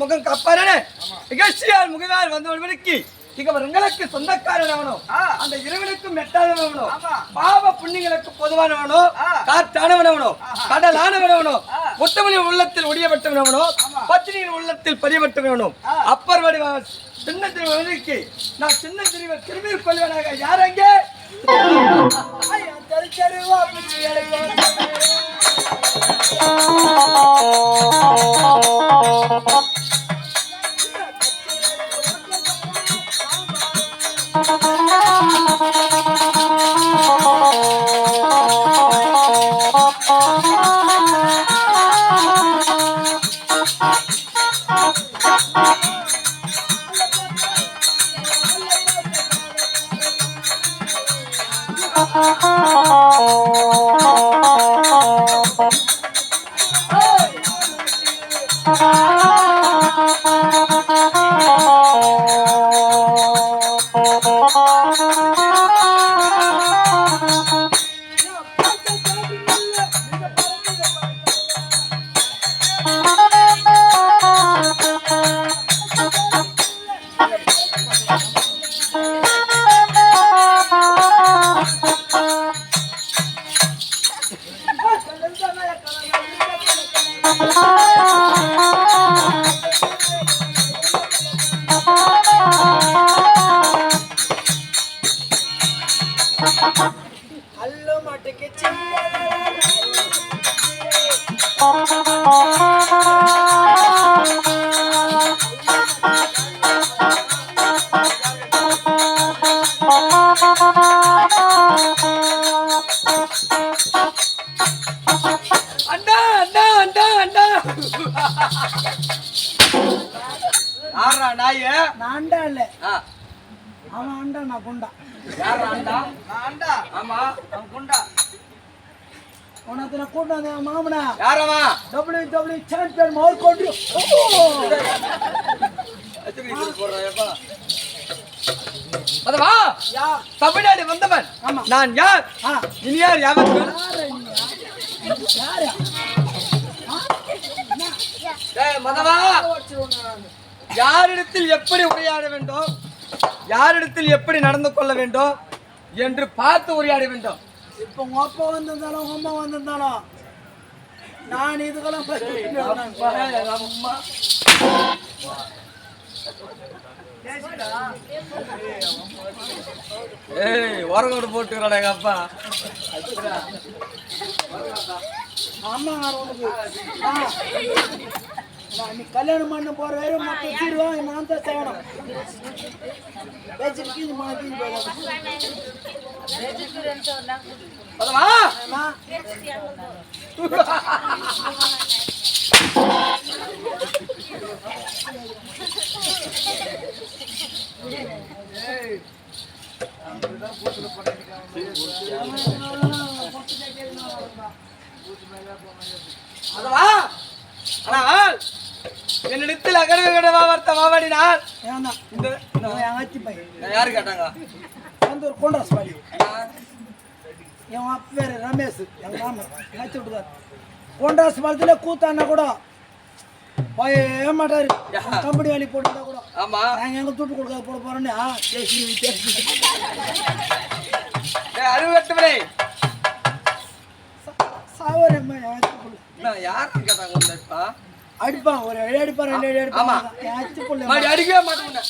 முகம் கப்பாரனே நிகழ்ச்சியால் முகவால் வந்தவர்களுக்கு இவங்களுக்கு சொந்தக்காரனவனோ அந்த இறைவனுக்கும் மெட்டாதவனோ பாவ புண்ணியங்களுக்கு பொதுவானவனோ காற்றானவனவனோ கடலானவனவனோ முத்தமனின் உள்ளத்தில் ஒடியப்பட்டவனவனோ பத்தினியின் உள்ளத்தில் பதியப்பட்டவனோ அப்பர் வடிவ சின்ன திருவிக்கு நான் சின்ன திரும்பியில் கொள்வனாக யாரங்கே Hello, Matakichi. Anda. Ara naya. Nanda le. Ama anda na kunda. Yara anda. Anda. Ama kunda. Ona tena kunda ne mamna. Yara ma. WWE champion more country. Achhi idhar bol raha hai pa. Madava. Ya. Tamilnadu vandavan. Naan yaar. Ini yaar yavathu. Yaar. மதவா யாரிடத்தில் எப்படி உரையாட வேண்டும் யாரிடத்தில் எப்படி நடந்து கொள்ள வேண்டும் என்று பார்த்து உரையாட வேண்டும். இப்ப உங்க அப்பா வந்திருந்தாலும் உங்க அம்மா வந்திருந்தாலும் நான் இதுக்கெல்லாம் அம்மா ஏய் ஓரங்கோடு போட்டுக்கிறாடா எங்க அப்பா. அம்மா நீ கல்யாணம் பண்ண போற வரையும் மொத்தம் தீருவான் நான் தான் செய்யணும். பேச்சுக்கு மாத்தி என்னிடத்தில் அகடவாடினார் யாரு கேட்டாங்க வந்து ஒரு கோண்டராஸ் பாடி என் அப்பா பேரு ரமேஷ் எங்க மாமன் நச்சு விட்டுதார். கோண்டராஸ் பாலத்துல கூத்தானா கூட போய மாட்டாரு. கம்பெனி வேலை போட்டுருந்தா கூட நாங்க எங்க துட்டு கொடுக்க போட போறோன்னு அறுபட்டு சாவரம்மா யாரு கேட்டாங்க அடிப்பான் ஒரு அடி அடிப்பான் ரெண்டு அடி அடிப்பான் அடிக்கவே மாட்டேன்.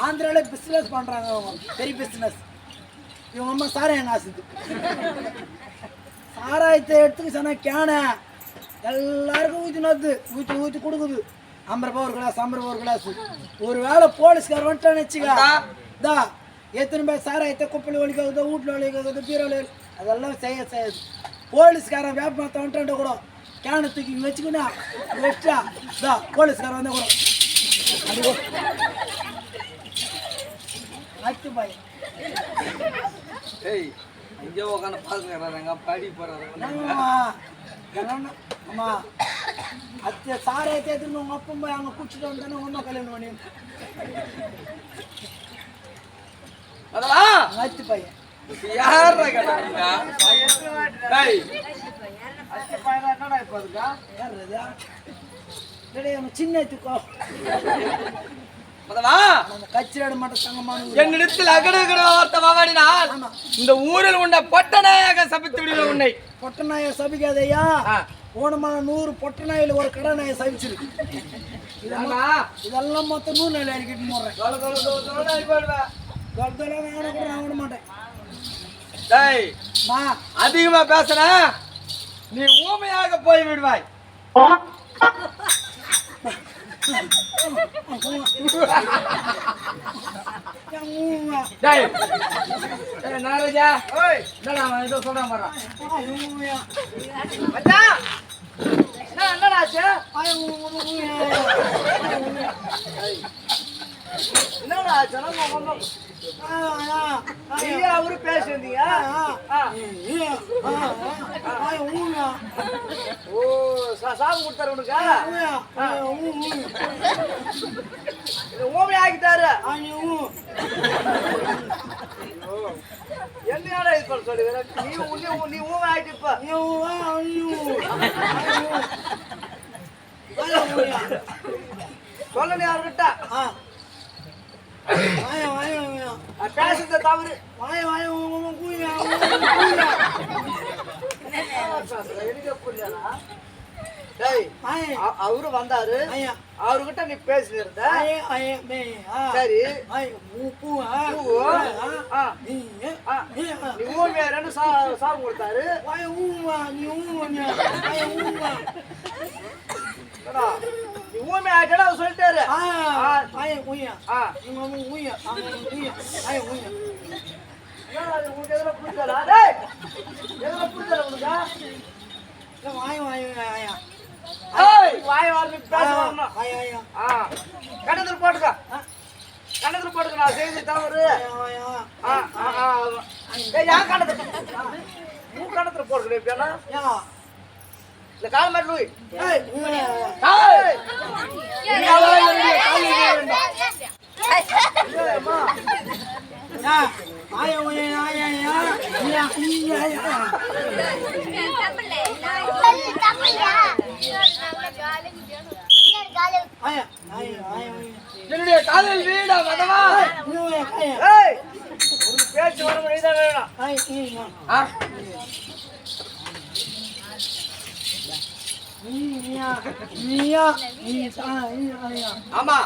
ஆந்திரால பிசினஸ் பண்றாங்க பெரிய பிசினஸ். இவங்க அம்மா சாராயம் ஆசுது சாராயத்தை எடுத்துக்க சொன்னா கேன எல்லாருக்கும் ஊற்றினது ஊற்றி ஊற்றி கொடுக்குது. 50 ரூபா ஒரு கிளாஸ் 50 ரூபா ஒரு கிளாஸ். ஒரு வேளை போலீஸ்கார் வந்துட்டான்னு வச்சுக்கா எத்தனை பேர் சாராயத்தை குப்பையில் ஒழிக்கிறது வீட்டில் ஒழிக்கிறது பீரோவில் அதெல்லாம் செய்யாது. போலீஸ்காரன் வேப்ப மரத்தை வந்துட்டான்ட்டு கூட கேனை தூக்கி இங்க வச்சுக்கினா வச்சா இதா போலீஸ்காரன் வந்து கூட அடி அச்சு பாய் ஏய் இங்கே உட்காந்து பாக்குறாங்க படி போறாங்க அம்மா அத்தை சாரை தேத்துன்னு உங்க அப்பா போய் அங்க குடிச்சிட்டு வந்தானே ஒன்றும் கல்யாணம் பண்ணி அதெல்லாம் அச்சு பையன் யாரா கேட்டாங்க ஏய் என்னடா இப்போ அதுக்கா யார் சின்ன எத்துக்கோ கச்சிராட மாட்ட தங்கமான என்னிடத்தில் அகடுகிற வார்த்தை வாவாடினால் இந்த ஊரில் உண்ட பொட்டநாயாக சபித்து விடுவேன் உன்னை. பொட்டநாயை சபிக்காதையா போனமான 100 பொட்டநாயில ஒரு கடை நாயை சபிச்சிருக்கு இதெல்லாம் மொத்தம் 100 நாள் அடிக்கிட்டு போடுறேன் நான் விட மாட்டேன். அதிகமா பேசுன நீ ஊமையாக போய் விடுவாய். நாராஜா ஏதோ சொல்றான் பாரு என்னடாச்சு என்னடா அவரு பேசுறீங்க ஓ சாப்பிட்டு கொடுத்தாரு உனக்கு ஓமை ஆக்கிட்டாரு என்னடா இது பண்ண சொல்லி நீ ஊமை ஆகிட்டு சொல்ல யாருக்கிட்ட பேசுறது தவறு அவரு வந்தாரு அவர்கிட்ட நீ பேசிருந்த சரி நீ ஊமையாரன்னு சாப்பிட்டு கொடுத்தாரு நீ ஊமை ஆகிட்டா அவர் சொல்லிட்டாரு உனக்கு எதுல புரிஞ்சாரா எதுல புரிஞ்சார உனக்கா கணத்துல போட்டுக்க கணத்துல போட்டுக்க நான் செய்து தவறு ஏன் கணத்துல உன் கணத்துல போட்டுக்கிறேன் இல்ல கால மாட்டு என்னுடைய காலில் வீடா மதவா பேச்சு வர முடியுதான் வேணும் ஆமா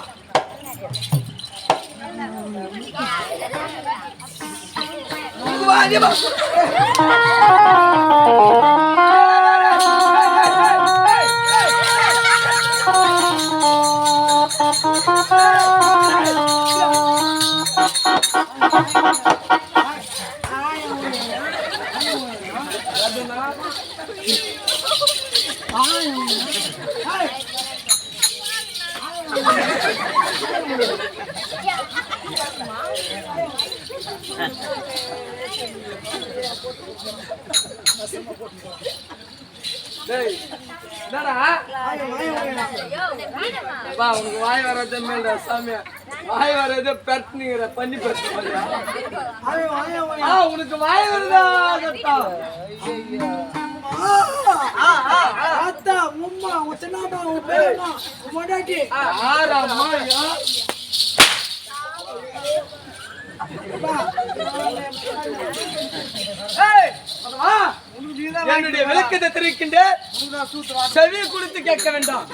உனக்கு வாய் வர்றது மேல சாமியா வாய் வர்றது பெட்டுங்கிற பண்ணி பெட்டு உனக்கு வாய் வருதா என்னுடைய விளக்கத்தை தெரிவிக்கின்ற செவி கொடுத்து கேட்க வேண்டாம்.